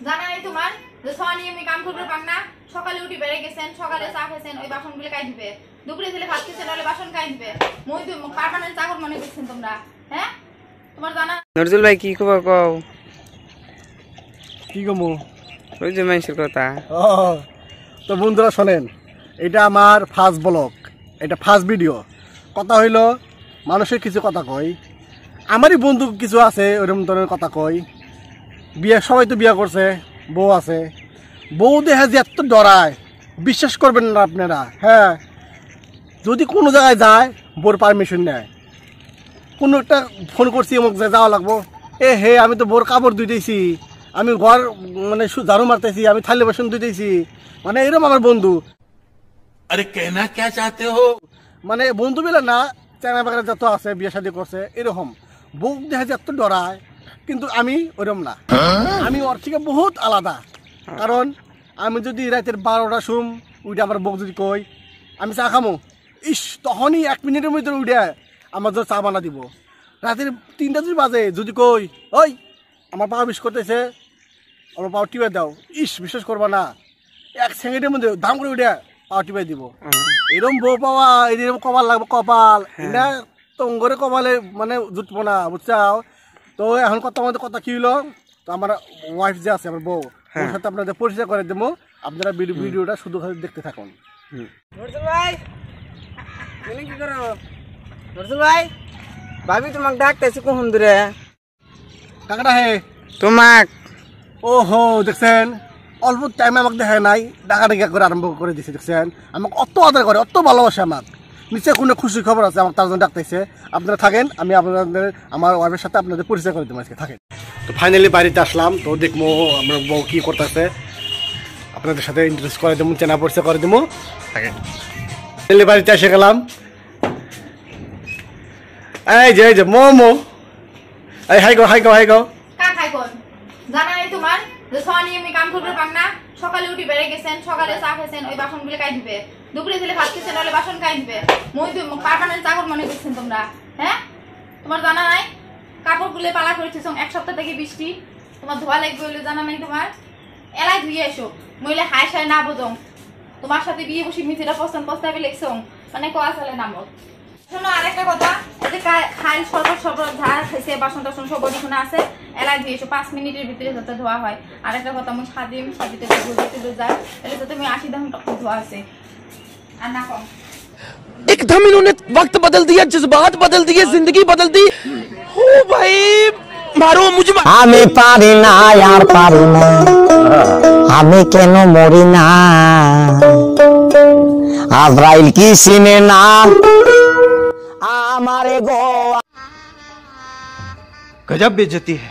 জানা নাই তোমার যে সোয়ানি আমি কাম করতে পাং না সকালে উঠি বেরে গেছেন সকালে চা খেছেন ওই বাসনগুলো কাই দিবে দুপুরে দিলে ভাত খেছেন ওই বাসন কাই দিবে মই তো পার্মানেন্ট চাকর মনে করছেন তোমরা হ্যাঁ তোমার জানা নজরুল ভাই কি খবর কও কি গমু ওই যে মানুষের কথা তো বন্ধুরা শোনেন এটা আমার ফার্স্ট ব্লগ এটা ফার্স্ট ভিডিও কথা হইল মানুষের কিছু কথা কই আমারই বন্ধু কিছু আছে ওরকম ধরনের কথা কই বিয়ে সবাই তো বিয়ে করছে বউ আছে বউ দেখে যে এত ডরায় বিশ্বাস করবেন না আপনারা হ্যাঁ যদি কোনো জায়গায় যায় বউর পারমিশন নেয় কোনো একটা ফোন করছি অমুক যাওয়া লাগবো হে আমি তো বউর কাপড় ধুইতেছি আমি ঘর মানে ঝাড়ু মারতেছি আমি থালি বাসন ধুইতেছি মানে এরকম আমার বন্ধু अरे कहना क्या चाहते हो মানে বন্ধু মিলে না চায়না বাগানে যত আছে বিয়ে শাদী করছে এরকম বউ দেখা যায় এত ডরায় কিন্তু আমি ওরকম না আমি ওর থেকে বহুত আলাদা কারণ আমি যদি রাতের 12টা শুম উঠে আমার বউ যদি কই আমি চা খামো ইস তখনই 1 মিনিটের মধ্যে উঠে আমার জন্য চা বানা দিব রাতের 3টা যদি বাজে যদি কই ওই আমার পা বিষ করতেছে আমার পা টিপে দাও ইস বিশ্বাস করবা না 1 সেকেন্ডের মধ্যে দাম করে উঠে পা টিপে দিব এরকম বউ পাওয়া এরকম কপাল লাগবে কপাল এটা তঙ্গরে কপালে মানে জুটবো না বুঝছাও তো এখন কথা কি হলো তো আমার ওয়াইফ যে আছে আমার বউ ওর সাথে আপনাদের পরিচয় করে দেবো আপনারা ভিডিওটা শুধু দেখতে থাকুন নজরুল ভাই তুমি কি করো নজরুল ভাই ভাবি তোমাকে ডাকতেছি কোন দূরে কাকাটা হে তোমাক ওহো দেখছেন অল্প টাইমে আমাকে দেখে নাই ডাকাডাকি করে আরম্ভ করে দিছে দেখছেন আমাকে অত আদর করে অত ভালোবাসে আমার নিশ্চয়ই কোনো খুশি খবর আছে আমার তার জন্য ডাকতেছে আপনারা থাকেন আমি আপনাদের আমার ওয়াইফের সাথে আপনাদের পরিচয় করে দেবো আজকে থাকেন তো ফাইনালি বাড়িতে আসলাম তো দেখবো আমার বউ কী করতেছে আপনাদের সাথে ইন্টারেস্ট করে দেবো চেনা পরিচয় করে দেবো থাকেন ফাইনালি বাড়িতে এসে গেলাম এই যে মোমো এই হাই গো কা খাই কোন জানা নাই তোমার যে সোয়ানি আমি কাম করতে পাং না সকালে উঠি বেরে গেছেন সকালে চা খেছেন ওই বাসনগুলো কাই দিবে দুপুরে দিলে ভাত খেছেন ওই বাসন কাই দিবে মই তো পার্মানেন্ট চাকর মনে করছেন তোমরা হ্যাঁ তোমার জানা নাই কাপড়গুলো পালা করেছিস 1 সপ্তাহ থেকে বৃষ্টি তোমার ধোয়া লাগবে বলে জানা নাই তোমার এলাই ধুয়ে এসো মইলে হাই সাই না বোঝং তোমার সাথে বিয়ে বসে মিথিরা প্রস্তাবে লেখছো মানে কোয়া চলে নামক শোনো আরেকটা কথা এই যে খাইল সরবত ঝাড় খাইছে বাসন টাসন সব ওদিকে আছে এলাই ধুয়ে এসো 5 মিনিটের ভিতরে যাতে ধোয়া হয় আরেকটা কথা আমি সাদিতে ঘুরতে যায় তাহলে তো তুমি 80 দাম টক ধোয়া আছে আর না কম एकदम इन्होंने वक्त बदल दिया जज्बात बदल दिए जिंदगी बदल दी ओ भाई मारो मुझे আমি পারি না আর পারি না আমি কেন মরি না আজরাইল কি চিনে না আমারে গো गजब बेइज्जती है